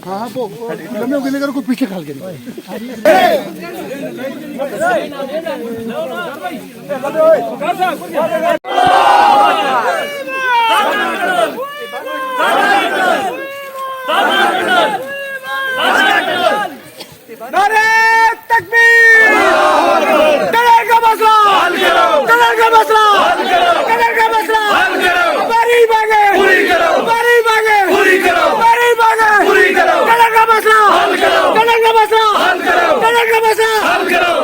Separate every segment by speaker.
Speaker 1: हाँ वो लम्बे गिने को पीछे खाल के
Speaker 2: नारे तकबीर, कलर का मसला, कलर का मसला, कलर का मसला, हमारी मांगे पूरी करो, हमारी मांगे पूरी करो, हमारी मांगे पूरी करो, कलर का मसला हल करो, कलर का मसला हल करो, कलर का मसला हल करो।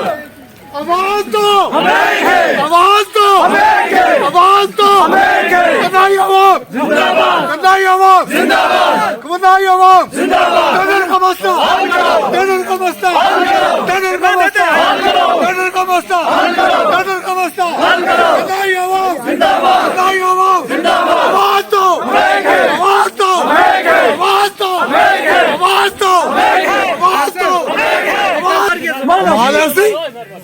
Speaker 2: आवाज दो हमें है, आवाज दो हमें है, आवाज दो हमें है। कदाई आवाम जिंदाबाद, कदाई आवाम जिंदाबाद, कदाई आवाम जिंदाबाद। कलर का मसला हल करो, कलर का मसला हल करो, कलर का मसला हल करो, कलर का मसला हल करो, कलर का मसला हल करो। कदाई आवाम जिंदाबाद, कदाई आवाम जिंदाबाद। आवाज दो हमें है, आवाज दो हमें है, आवाज दो हमें है, आवाज दो हमें है, आवाज दो हमें है।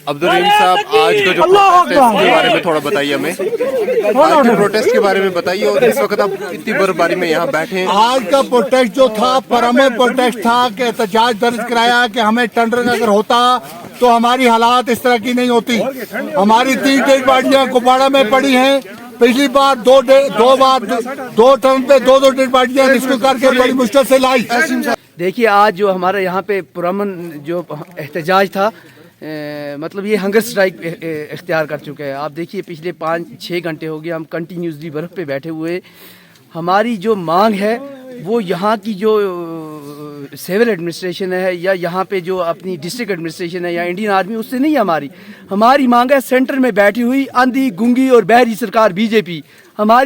Speaker 3: अब्दुल रहीम साहब, आज का जो प्रोटेस्ट के बारे में थोड़ा बताइए हमें, आज के प्रोटेस्ट के बारे में बताइए। और इस वक्त आप इतनी बर्फबारी में यहाँ बैठे हैं।
Speaker 1: आज का प्रोटेस्ट जो था परमन प्रोटेस्ट था कि एहतजाज दर्ज कराया कि हमें टेंडर अगर होता तो हमारी हालात इस तरह की नहीं होती। हमारी 3 डेड बॉडियां कुपवाड़ा में पड़ी हैं। पिछली बार दो टर्न पे 2 डेड बॉडियां रिस्क्यू करके बड़ी मुश्किल से लाई।
Speaker 4: देखिए, आज जो हमारे यहाँ पे पुरअमन जो एहतजाज था, मतलब ये हंगर स्ट्राइक इख्तियार कर चुके हैं। आप देखिए, पिछले 5-6 घंटे हो गए हम कंटिन्यूसली बर्फ़ पे बैठे हुए। हमारी जो मांग है वो यहाँ की जो सिविल एडमिनिस्ट्रेशन है या यहाँ पे जो अपनी डिस्ट्रिक्ट एडमिनिस्ट्रेशन है या इंडियन आर्मी, उससे नहीं हमारी मांग है सेंटर में बैठी हुई अंधी गूंगी और बहरी सरकार बीजेपी,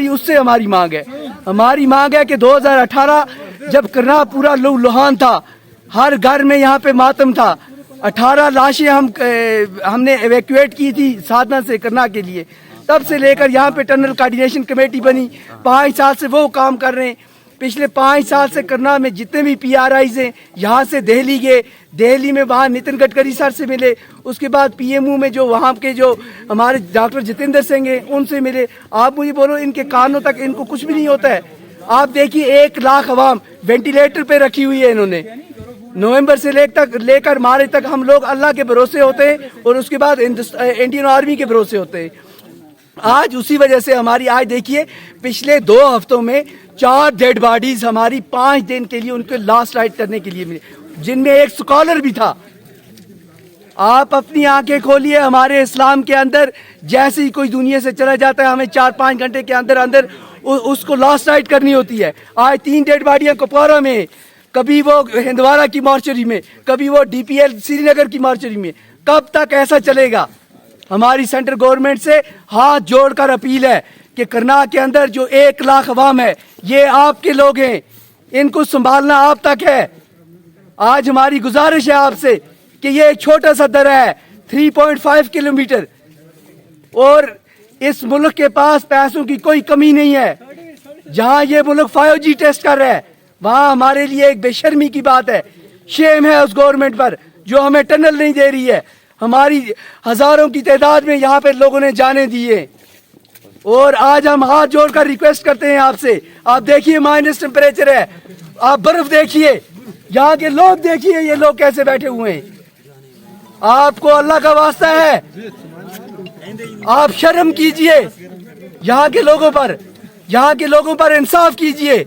Speaker 4: उससे हमारी मांग है। हमारी मांग है कि 2018 जब करना पूरा लुहान था, हर घर में यहाँ पे मातम था। 18 लाशें हमने एवैक्यूएट की थी साधना से करना के लिए। तब से लेकर यहाँ पे टनल कोऑर्डिनेशन कमेटी बनी, 5 साल से वो काम कर रहे हैं। पिछले 5 साल से करना में जितने भी PRIs हैं, यहाँ से दिल्ली गए, दिल्ली में वहाँ नितिन गडकरी सर से मिले, उसके बाद PMO में जो वहाँ के जो हमारे डॉक्टर जितेंद्र सिंह हैं उनसे मिले। आप मुझे बोलो, इनके कानों तक इनको कुछ भी नहीं होता है। आप देखिए, 1 लाख अवाम वेंटिलेटर पे रखी हुई है इन्होंने। नवंबर से लेकर मार्च तक हम लोग अल्लाह के भरोसे होते हैं और उसके बाद इंडियन आर्मी के भरोसे होते हैं। आज उसी वजह से हमारी, आज देखिए पिछले 2 हफ्तों में 4 डेड बॉडीज हमारी 5 दिन के लिए उनके लास्ट राइट करने के लिए मिले, जिनमें एक स्कॉलर भी था। आप अपनी आंखें खोलिए, हमारे इस्लाम के अंदर जैसे ही कोई दुनिया से चला जाता है, हमें 4-5 घंटे के अंदर उसको लास्ट राइट करनी होती है। आज 3 डेड बॉडियां कुपवाड़ा में, कभी वो हिंदवाड़ा की मॉर्चरी में, कभी वो DPL श्रीनगर की मॉर्चरी में। कब तक ऐसा चलेगा? हमारी सेंट्रल गवर्नमेंट से हाथ जोड़कर अपील है कि करनाल के अंदर जो 1 लाख अवाम है, ये आपके लोग हैं, इनको संभालना आप तक है। आज हमारी गुजारिश है आपसे कि ये एक छोटा सा दर्रा है, 3.5 किलोमीटर, और इस मुल्क के पास पैसों की कोई कमी नहीं है। जहां ये मुल्क 5G टेस्ट कर रहा है, वहां हमारे लिए एक बेशर्मी की बात है। शेम है उस गवर्नमेंट पर जो हमें टनल नहीं दे रही है। हमारी हजारों की तादाद में यहाँ पे लोगों ने जाने दिए, और आज हम हाथ जोड़कर रिक्वेस्ट करते हैं आपसे। आप देखिए, माइनस टेम्परेचर है, आप बर्फ देखिए, यहाँ के लोग देखिए, ये लोग कैसे बैठे हुए हैं। आपको अल्लाह का वास्ता है, आप शर्म कीजिए, यहाँ के लोगों पर इंसाफ कीजिए।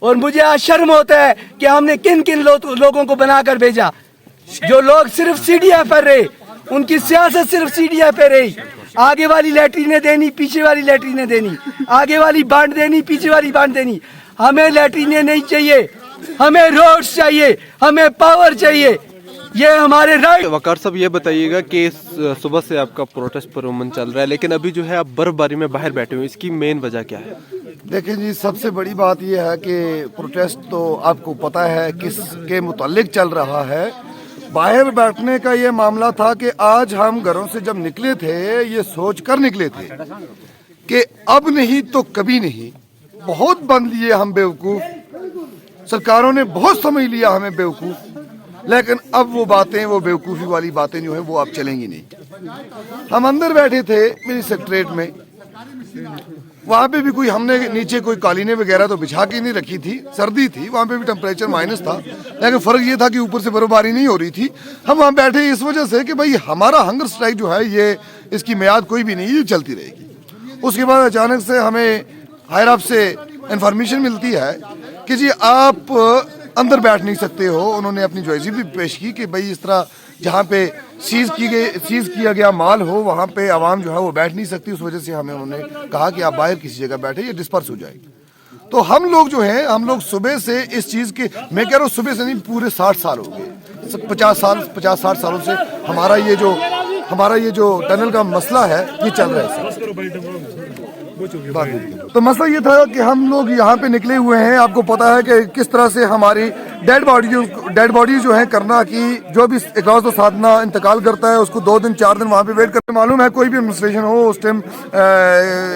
Speaker 4: और मुझे आज शर्म होता है कि हमने किन किन लोगों को बनाकर भेजा। जो लोग सिर्फ CDF पर रहे, उनकी सियासत सिर्फ CDF पे रही। आगे वाली लैट्रीनें देनी, पीछे वाली लैट्रीनें देनी, आगे वाली बांट देनी, पीछे वाली बांट देनी। हमें लैट्रीनें नहीं चाहिए, हमें रोड्स चाहिए, हमें पावर चाहिए, ये हमारे राइट।
Speaker 3: वकार साहब, ये बताइएगा कि सुबह से आपका प्रोटेस्ट पुरअमन चल रहा है, लेकिन अभी जो है आप बर्फबारी में बाहर बैठे हुए, इसकी मेन वजह क्या है?
Speaker 1: देखिए जी, सबसे बड़ी बात यह है कि प्रोटेस्ट तो आपको पता है किसके मुतालिक चल रहा है। बाहर बैठने का ये मामला था कि आज हम घरों से जब निकले थे, ये सोच कर निकले थे कि अब नहीं तो कभी नहीं। बहुत बन लिए हम बेवकूफ, सरकारों ने बहुत समझ लिया हमें बेवकूफ, लेकिन अब वो बातें, वो बेवकूफ़ी वाली बातें जो है वो अब चलेंगी नहीं। हम अंदर बैठे थे मिनी सेक्रेटरीट में, वहाँ पे भी कोई हमने नीचे कोई कालीने वगैरह तो बिछा के नहीं रखी थी, सर्दी थी, वहाँ पे भी टेम्परेचर माइनस था, लेकिन फ़र्क ये था कि ऊपर से बर्फबारी नहीं हो रही थी। हम वहाँ बैठे इस वजह से कि भाई हमारा हंगर स्ट्राइक जो है ये इसकी मियाद कोई भी नहीं, ये चलती रहेगी। उसके बाद अचानक से हमें हायर अप से इंफॉर्मेशन मिलती है कि जी आप अंदर बैठ नहीं सकते हो। उन्होंने अपनी जॉइजी भी पेश की कि भाई इस तरह जहाँ पे सीज़ किया गया माल हो वहाँ पे आवाम जो है वो बैठ नहीं सकती, उस वजह से हमें उन्होंने कहा कि आप बाहर किसी जगह बैठे, ये डिस्पर्स हो जाएगी। तो हम लोग जो हैं, हम लोग सुबह से इस चीज़ के, मैं कह रहा हूँ सुबह से नहीं, पूरे 60 साल हो गए, 50-60 सालों से हमारा ये जो टनल का मसला है ये चल रहा है। तो मसला ये था कि हम लोग यहाँ पे निकले हुए हैं, आपको पता है कि किस तरह से हमारी डेड बॉडी जो है करना की जो भी इकलास तो साधना इंतकाल करता है उसको 2 दिन 4 दिन वहाँ पे वेट करते। मालूम है कोई भी एडमिनिस्ट्रेशन हो उस टाइम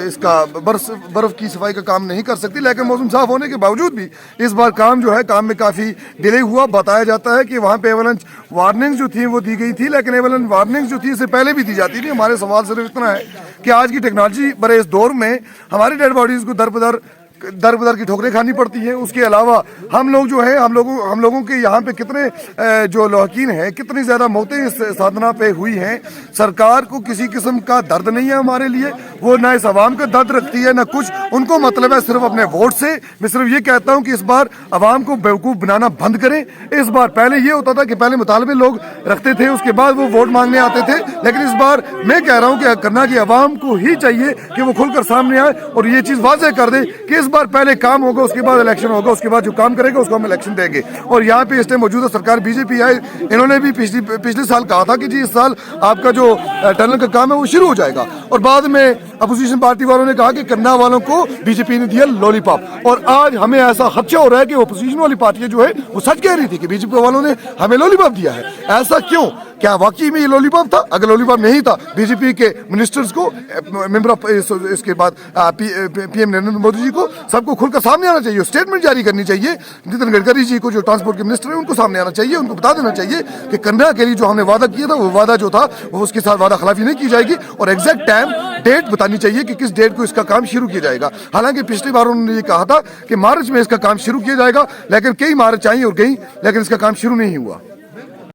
Speaker 1: इसका बर्फ की सफाई का काम नहीं कर सकती, लेकिन मौसम साफ होने के बावजूद भी इस बार काम जो है काम में काफ़ी डिले हुआ। बताया जाता है कि वहाँ पे एवलेंस वार्निंग्स जो थी वो दी गई थी, लेकिन एवलेंस वार्निंग्स जो थी इससे पहले भी दी जाती थी। हमारे सवाल सिर्फ इतना है कि आज की टेक्नोलॉजी बड़े इस दौर में हमारी डेड बॉडीज़ को दर बदर की ठोकरें खानी पड़ती हैं। उसके अलावा हम लोग जो है हम लोगों के यहाँ पे कितने जो लौहकीन हैं, कितनी ज़्यादा मौतें इस साधना पे हुई हैं। सरकार को किसी किस्म का दर्द नहीं है हमारे लिए, वो ना इस आवाम का दर्द रखती है ना कुछ, उनको मतलब है सिर्फ अपने वोट से। मैं सिर्फ ये कहता हूँ कि इस बार आवाम को बेवकूफ़ बनाना बंद करें। इस बार पहले ये होता था कि पहले मुतालबे लोग रखते थे, उसके बाद वो वोट मांगने आते थे, लेकिन इस बार मैं कह रहा हूँ कि करना कि आवाम को ही चाहिए कि वो खुलकर सामने आए और ये चीज़ वाज़ेह कर दे कि इस बार पहले काम होगा, उसके बाद इलेक्शन होगा, उसके बाद जो काम करेगा उसको हम इलेक्शन देंगे। और यहाँ पे इस टाइम मौजूदा सरकार बीजेपी है, इन्होंने भी पिछले साल कहा था कि जी इस साल आपका जो टनल का काम है वो शुरू हो जाएगा, और बाद में अपोजिशन पार्टी वालों ने कहा कि करना वालों को बीजेपी ने दिया लॉलीपॉप। और आज हमें ऐसा खदशा हो रहा है कि अपोजिशन वाली पार्टियां जो है वो सच कह रही थी कि बीजेपी वालों ने हमें लॉलीपॉप दिया है। ऐसा क्यों? क्या वाकई में ये लॉलीपॉप था? अगर लॉलीपॉप नहीं था, बीजेपी के मिनिस्टर्स को, मेंबर ऑफ इसके बाद पीएम नरेंद्र मोदी जी को सबको खुलकर सामने आना चाहिए, स्टेटमेंट जारी करनी चाहिए। नितिन गडकरी जी को जो ट्रांसपोर्ट के मिनिस्टर है उनको सामने आना चाहिए, उनको बता देना चाहिए कि करना के लिए जो हमने वादा किया था वो वादा जो था वो उसके साथ वादा खिलाफी नहीं की जाएगी, और एग्जैक्ट टाइम डेट बतानी चाहिए कि किस डेट को इसका काम शुरू किया जाएगा। हालांकि पिछली बार उन्होंने ये कहा था कि मार्च में इसका काम शुरू किया जाएगा, लेकिन कई मार्च आई और गई, लेकिन इसका काम शुरू नहीं हुआ।